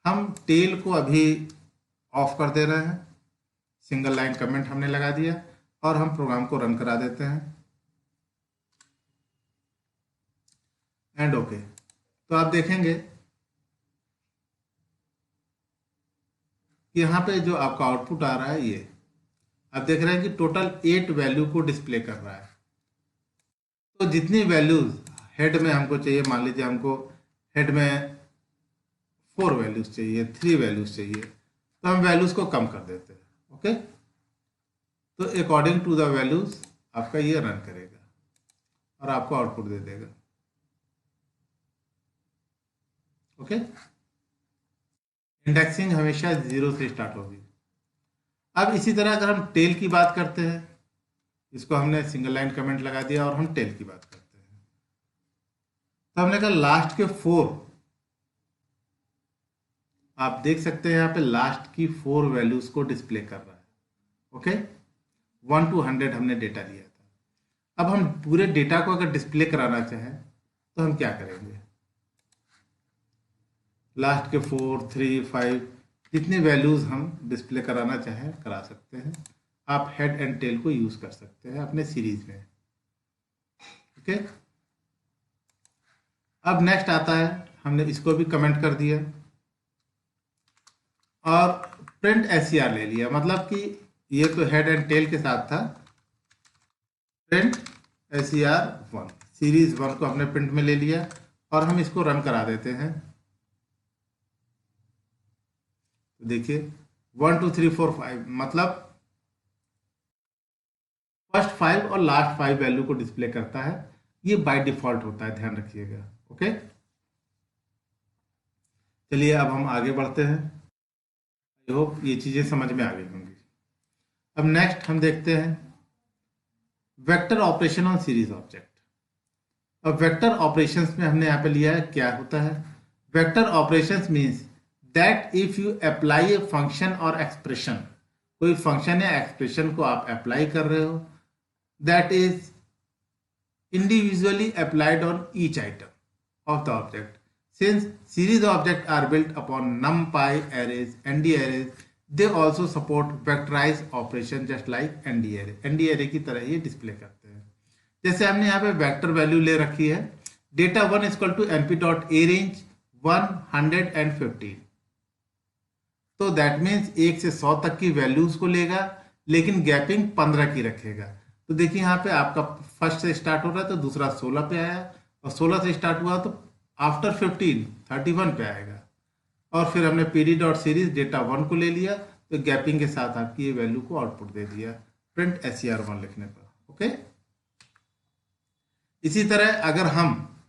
हम tail को अभी ऑफ कर दे रहे हैं, सिंगल लाइन कमेंट हमने लगा दिया और हम प्रोग्राम को रन करा देते हैं। एंड ओके, तो आप देखेंगे कि यहाँ पे जो आपका आउटपुट आ रहा है, ये आप देख रहे हैं कि टोटल 8 वैल्यू को डिस्प्ले कर रहा है। तो जितनी वैल्यूज हेड में हमको चाहिए, मान लीजिए हमको हेड में 4 वैल्यूज चाहिए, 3 वैल्यूज चाहिए, तो हम वैल्यूज को कम कर देते हैं। ओके, तो अकॉर्डिंग टू द वैल्यूज आपका ये रन करेगा और आपको आउटपुट दे देगा। ओके, इंडेक्सिंग हमेशा 0 से स्टार्ट होगी। अब इसी तरह अगर हम टेल की बात करते हैं, इसको हमने सिंगल लाइन कमेंट लगा दिया और हम टेल की बात करते हैं, तो हमने कहा लास्ट के 4 आप देख सकते हैं यहाँ पे लास्ट की 4 वैल्यूज को डिस्प्ले कर रहा है। ओके, 1 to 100 हमने डेटा लिया था। अब हम पूरे डेटा को अगर डिस्प्ले कराना चाहें तो हम क्या करेंगे, लास्ट के 4, 3, 5 जितने वैल्यूज हम डिस्प्ले कराना चाहें करा सकते हैं। आप हेड एंड टेल को यूज कर सकते हैं अपने सीरीज में। ओके, अब नेक्स्ट आता है, हमने इसको भी कमेंट कर दिया और प्रिंट एससीआर ले लिया, मतलब कि ये तो हेड एंड टेल के साथ था। प्रिंट एससीआर 1, सीरीज 1 को हमने प्रिंट में ले लिया और हम इसको रन करा देते हैं। तो देखिए 1 2 3 4 5 मतलब फर्स्ट 5 और लास्ट 5 वैल्यू को डिस्प्ले करता है। ये बाय डिफॉल्ट होता है, ध्यान रखिएगा। ओके, चलिए अब हम आगे बढ़ते हैं। आई होप ये चीजें समझ में आ गई होंगी। अब नेक्स्ट हम देखते हैं vector operation on series object. अब वेक्टर ऑपरेशंस में हमने यहाँ पे लिया है, क्या होता है vector operations means that if you apply a function और एक्सप्रेशन, कोई फंक्शन या एक्सप्रेशन को आप अप्लाई कर रहे हो, that is individually applied on each item of the object. Since series objects are built upon NumPy arrays, ND arrays, they also support vectorized operation just like ND array. ND array की तरह ये display करते हैं। जैसे हमने यहाँ पे vector value ले रखी है, data 1 equal to np.a range 115, तो दैट मीन्स 1 से 100 तक की वैल्यूज को लेगा, लेकिन गैपिंग 15 की रखेगा। तो देखिए यहाँ पे आपका फर्स्ट से स्टार्ट हो रहा है तो दूसरा 16 पे आया, और 16 से स्टार्ट हुआ तो आफ्टर 15 31 पे आएगा। और फिर हमने pd डॉट सीरीज डेटा 1 को ले लिया, तो गैपिंग के साथ आपकी ये वैल्यू को आउटपुट दे दिया प्रिंट SCR1 लिखने पर। ओके, इसी तरह अगर हम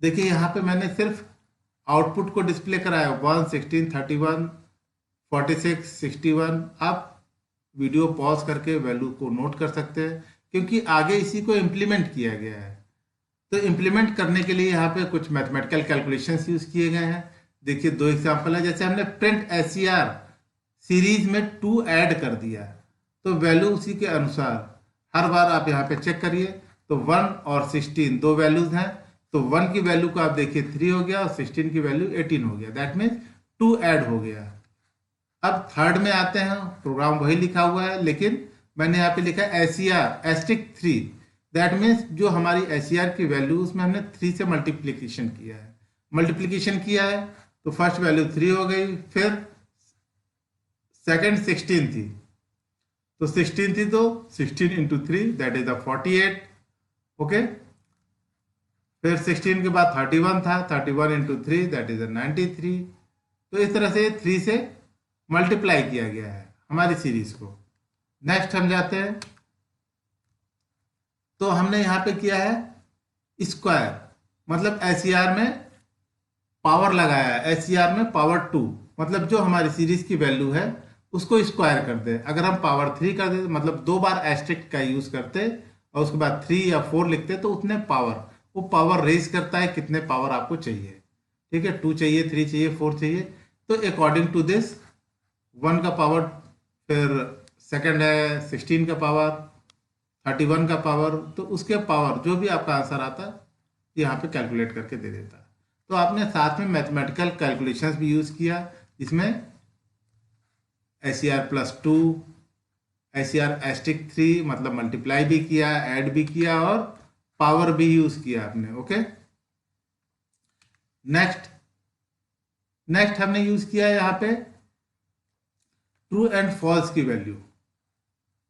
देखिए यहाँ पे मैंने सिर्फ आउटपुट को डिस्प्ले कराया 1 16 31 46 61। आप वीडियो पॉज करके वैल्यू को नोट कर सकते हैं, क्योंकि आगे इसी को इम्प्लीमेंट किया गया है। तो इम्प्लीमेंट करने के लिए यहाँ पे कुछ मैथमेटिकल कैलकुलेशंस यूज किए गए हैं। देखिए 2 एग्जांपल है। जैसे हमने प्रिंट SCR सीरीज में 2 ऐड कर दिया, तो वैल्यू उसी के अनुसार हर बार आप यहाँ पे चेक करिए, तो 1 और 16 2 वैल्यूज हैं, तो 1 की वैल्यू को आप देखिए 3 हो गया और 16 की वैल्यू 18 हो गया, दैट मीन्स 2 ऐड हो गया। अब थर्ड में आते हैं, प्रोग्राम वही लिखा हुआ है, लेकिन मैंने यहाँ पे लिखा है SCR *3, दैट मीन्स जो हमारी SCR की वैल्यू उसमें हमने 3 से मल्टीप्लीकेशन किया है। मल्टीप्लीकेशन किया है तो फर्स्ट वैल्यू 3 हो गई, फिर सेकंड 16 थी, तो 16 थी तो 16 इंटू 3 दैट इज 48। ओके, फिर 16 के बाद 31 था, 31 इंटू 3 दैट इज 93। तो इस तरह से 3 से मल्टीप्लाई किया गया है हमारी सीरीज को। नेक्स्ट हम जाते हैं, तो हमने यहां पे किया है स्क्वायर, मतलब SCR में पावर लगाया है, SCR में पावर 2, मतलब जो हमारी सीरीज की वैल्यू है उसको स्क्वायर कर दे। अगर हम पावर 3 कर दे, मतलब 2 बार एस्टेरिस्क का यूज करते और उसके बाद 3 या 4 लिखते, तो उतने पावर, वो पावर रेज करता है कितने पावर आपको चाहिए। ठीक है, 2 चाहिए, 3 चाहिए, 4 चाहिए, तो अकॉर्डिंग टू दिस 1 का पावर, फिर सेकंड है 16 का पावर, 31 का पावर, तो उसके पावर जो भी आपका आंसर आता है यहाँ पे कैलकुलेट करके दे देता है। तो आपने साथ में मैथमेटिकल कैलकुलेशंस भी यूज किया, इसमें SCR +2, SCR *3 मतलब मल्टीप्लाई भी किया, ऐड भी किया और पावर भी यूज किया आपने। ओके, नेक्स्ट हमने यूज किया यहाँ पे ट्रू एंड फॉल्स की वैल्यू।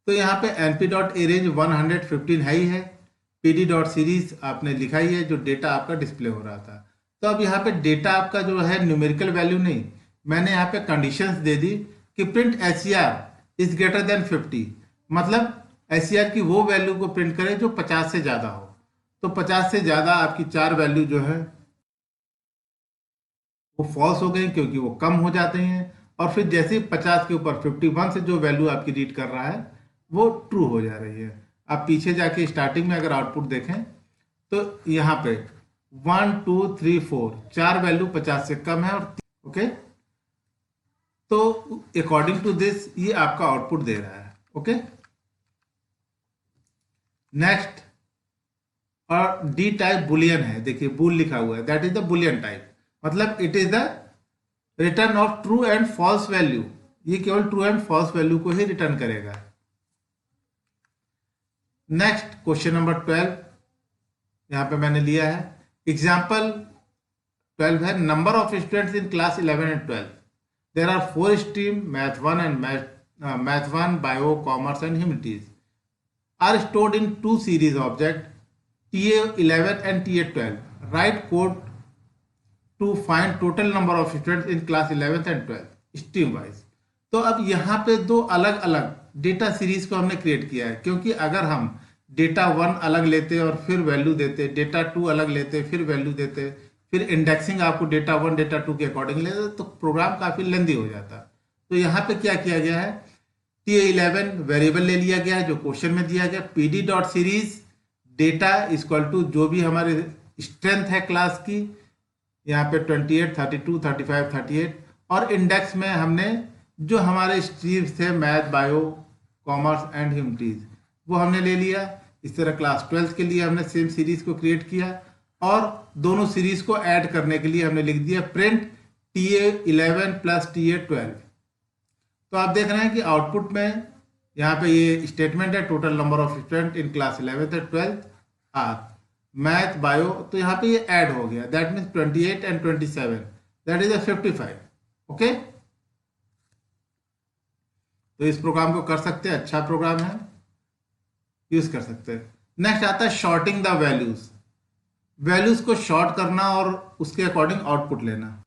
तो यहाँ पे np.a range 115 है ही है, pd डॉट सीरीज आपने लिखा ही है जो डेटा आपका डिस्प्ले हो रहा था। तो अब यहाँ पे डेटा आपका जो है न्यूमेरिकल वैल्यू नहीं, मैंने यहाँ पे कंडीशंस दे दी कि print SCR is greater than 50, मतलब SCR की वो वैल्यू को प्रिंट करे जो 50 से ज्यादा हो। तो 50 से ज्यादा आपकी 4 वैल्यू जो है वो फॉल्स हो गई, क्योंकि वो कम हो जाते हैं। और फिर जैसे 50 के ऊपर 51 से जो वैल्यू आपकी रीड कर रहा है वो ट्रू हो जा रही है। आप पीछे जाके स्टार्टिंग में अगर आउटपुट देखें तो यहाँ पे 1 2 3 4 4 वैल्यू 50 से कम है और ओके, तो अकॉर्डिंग टू दिस ये आपका आउटपुट दे रहा है। ओके, नेक्स्ट, और डी टाइप बुलियन है, देखिए बुल लिखा हुआ है, that is the boolean type, मतलब it is the return of true and false value, ये केवल ट्रू एंड फॉल्स वैल्यू को ही रिटर्न करेगा। नेक्स्ट क्वेश्चन नंबर 12 यहां पे मैंने लिया है, एग्जाम्पल 12 है, number of students in class 11 and 12, there are 4 stream, math 1 and math 1, bio, commerce and humanities are stored in 2 series object TA11 and TA12. Write code to find total number of students in class 11th and 12th stream wise. तो अब यहाँ पे दो अलग अलग data series को हमने create किया है, क्योंकि अगर हम डेटा 1 अलग लेते और फिर वैल्यू देते, डेटा 2 अलग लेते फिर वैल्यू देते, फिर इंडेक्सिंग आपको डेटा 1 डेटा 2 के अकॉर्डिंग लेते, तो प्रोग्राम काफी लेंदी हो जाता। तो यहाँ पे क्या किया गया है, TA11 वेरिएबल ले लिया गया है जो क्वेश्चन में दिया गया, PD dot series data equal to जो भी हमारे स्ट्रेंथ है क्लास की, यहाँ पे 28, 32, 35, 38, और इंडेक्स में हमने जो हमारे स्ट्रीम्स थे math, bio, commerce and humanities वो हमने ले लिया। इस तरह क्लास 12 के लिए हमने सेम सीरीज को क्रिएट किया, और दोनों सीरीज को ऐड करने के लिए हमने लिख दिया प्रिंट TA11 प्लस TA12। तो आप देख रहे हैं कि आउटपुट में यहाँ पे ये स्टेटमेंट है, total number of student in class 11th and 12th are math, bio, तो यहाँ पे ये ऐड हो गया, that means 28 and 27, that is 55। Okay, तो इस प्रोग्राम को कर सकते हैं, अच्छा प्रोग्राम है, यूज कर सकते हैं। नेक्स्ट आता है शॉर्टिंग द वैल्यूज, वैल्यूज को शॉर्ट करना और उसके अकॉर्डिंग आउटपुट लेना।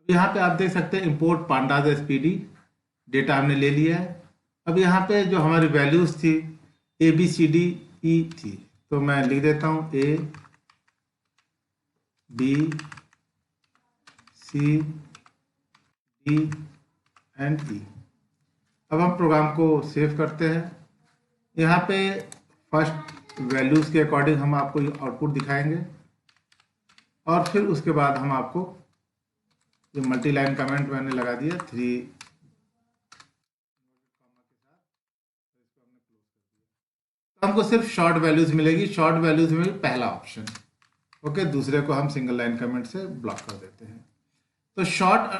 यहाँ पे आप देख सकते हैं इंपोर्ट पांडाज एसपीडी, डेटा हमने ले लिया है। अब यहाँ पे जो हमारी वैल्यूज थी ABCDE थी, तो मैं लिख देता हूँ ABCD एंड E। अब हम प्रोग्राम को सेव करते हैं। यहाँ पे फर्स्ट वैल्यूज के अकॉर्डिंग हम आपको आउटपुट दिखाएंगे, और फिर उसके बाद हम आपको जो मल्टी लाइन कमेंट मैंने लगा दिया 3 तो हमको सिर्फ शॉर्ट वैल्यूज मिलेगी, शॉर्ट वैल्यूज में पहला ऑप्शन। ओके, दूसरे को हम सिंगल लाइन कमेंट से ब्लॉक कर देते हैं। तो short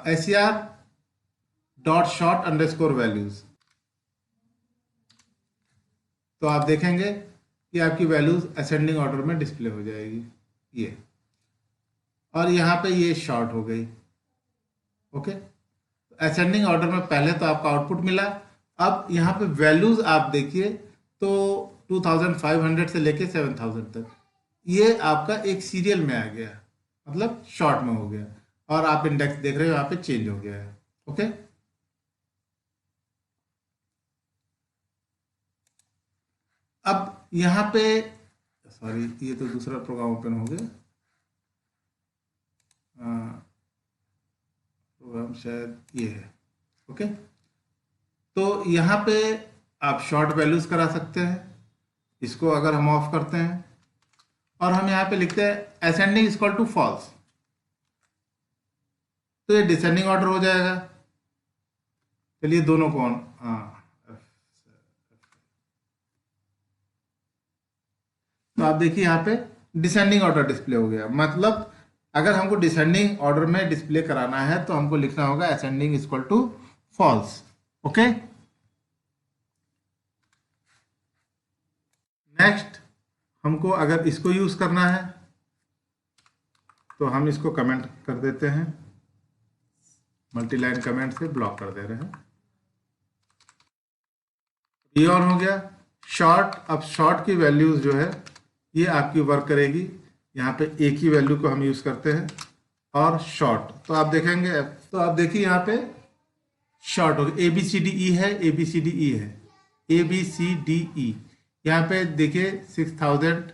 SCR dot short underscore values, तो आप देखेंगे कि आपकी वैल्यूज असेंडिंग ऑर्डर में डिस्प्ले हो जाएगी ये, और यहाँ पे ये शॉर्ट हो गई। ओके, असेंडिंग ऑर्डर में पहले तो आपका आउटपुट मिला। अब यहाँ पे वैल्यूज आप देखिए तो 2500 से लेके 7000 तक ये आपका एक सीरियल में आ गया, मतलब शॉर्ट में हो गया, और आप इंडेक्स देख रहे हो यहाँ पे चेंज हो गया है। ओके, अब यहाँ पे सॉरी, ये तो दूसरा प्रोग्राम ओपन हो गया, प्रोग्राम शायद ये है। ओके, तो यहाँ पे आप शॉर्ट वैल्यूज करा सकते हैं। इसको अगर हम ऑफ करते हैं और हम यहाँ पे लिखते हैं असेंडिंग इक्वल टू फॉल्स, तो ये डिसेंडिंग ऑर्डर हो जाएगा। चलिए दोनों को तो आप देखिए यहाँ पे डिसेंडिंग ऑर्डर डिस्प्ले हो गया। मतलब अगर हमको डिसेंडिंग ऑर्डर में डिस्प्ले कराना है तो हमको लिखना होगा ascending equal to false. Okay, next हमको अगर इसको यूज करना है तो हम इसको कमेंट कर देते हैं, मल्टी लाइन कमेंट से ब्लॉक कर दे रहे हैं। ये ऑन हो गया शॉर्ट। अब शॉर्ट की वैल्यूज जो है ये आपकी वर्क करेगी। यहाँ पे एक ही वैल्यू को हम यूज करते हैं और शॉर्ट, तो आप देखेंगे, तो आप देखिए यहाँ पे शॉर्ट हो गया, ABCDE है, ABCDE है, ABCDE। यहाँ पे देखिए 6000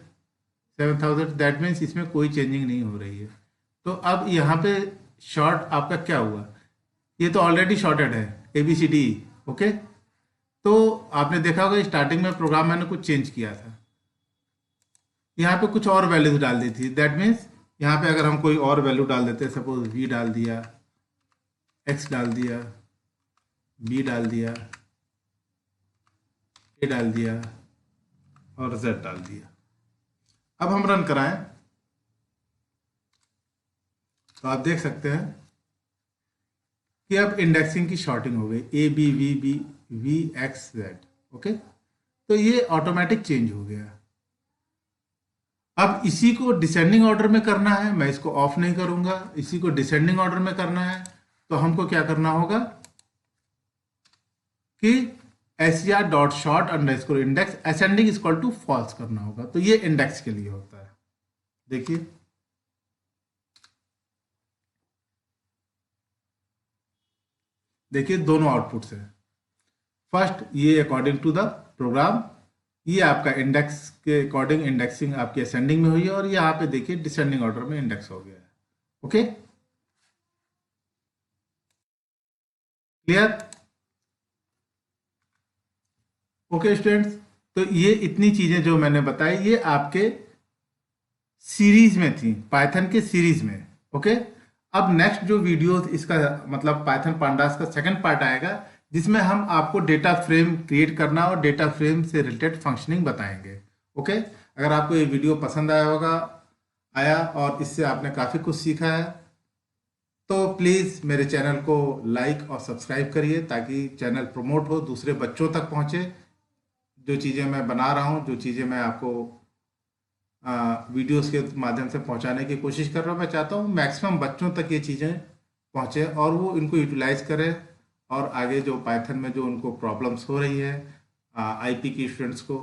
7000, दैट मीन्स इसमें कोई चेंजिंग नहीं हो रही है। तो अब यहाँ पे शॉर्ट आपका क्या हुआ, ये तो ऑलरेडी शॉर्टेड है ABCDE। ओके, तो आपने देखा होगा स्टार्टिंग में प्रोग्राम मैंने कुछ चेंज किया था, यहाँ पे कुछ और वैल्यूज डाल दी थी। दैट मीन्स यहाँ पे अगर हम कोई और वैल्यू डाल देते, सपोज V डाल दिया, X डाल दिया, B डाल दिया, A डाल दिया और Z डाल दिया। अब हम रन कराएं तो आप देख सकते हैं कि अब इंडेक्सिंग की शॉर्टिंग हो गई, ABVBVXZ। ओके, तो ये ऑटोमेटिक चेंज हो गया। अब इसी को डिसेंडिंग ऑर्डर में करना है, मैं इसको ऑफ नहीं करूंगा, इसी को डिसेंडिंग ऑर्डर में करना है तो हमको क्या करना होगा कि SCR.short_index ascending equal to false करना होगा। तो ये इंडेक्स के लिए होता है। देखिए देखिए दोनों आउटपुट्स है। फर्स्ट ये अकॉर्डिंग टू द प्रोग्राम, ये आपका इंडेक्स के अकॉर्डिंग इंडेक्सिंग आपकी असेंडिंग में हुई है, और यहाँ पे देखिए डिसेंडिंग ऑर्डर में इंडेक्स हो गया है। Okay, clear? ओके स्टूडेंट्स, तो ये इतनी चीजें जो मैंने बताई ये आपके सीरीज में थी, पाइथन के सीरीज में। ओके, अब नेक्स्ट जो वीडियोस इसका मतलब पाइथन पांडास का सेकंड पार्ट आएगा, जिसमें हम आपको डेटा फ्रेम क्रिएट करना और डेटा फ्रेम से रिलेटेड फंक्शनिंग बताएंगे। ओके, अगर आपको ये वीडियो पसंद आया और इससे आपने काफ़ी कुछ सीखा है तो प्लीज़ मेरे चैनल को लाइक और सब्सक्राइब करिए, ताकि चैनल प्रमोट हो, दूसरे बच्चों तक पहुँचे। जो चीज़ें मैं बना रहा हूँ, जो चीज़ें मैं आपको वीडियोस के माध्यम से पहुंचाने की कोशिश कर रहा हूँ, मैं चाहता हूँ मैक्सिमम बच्चों तक ये चीज़ें पहुँचे और वो इनको यूटिलाइज करें, और आगे जो पाइथन में जो उनको प्रॉब्लम्स हो रही है आईपी की स्टूडेंट्स को,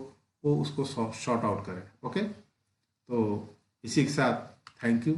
वो उसको सॉर्ट आउट करें। ओके, तो इसी के साथ थैंक यू।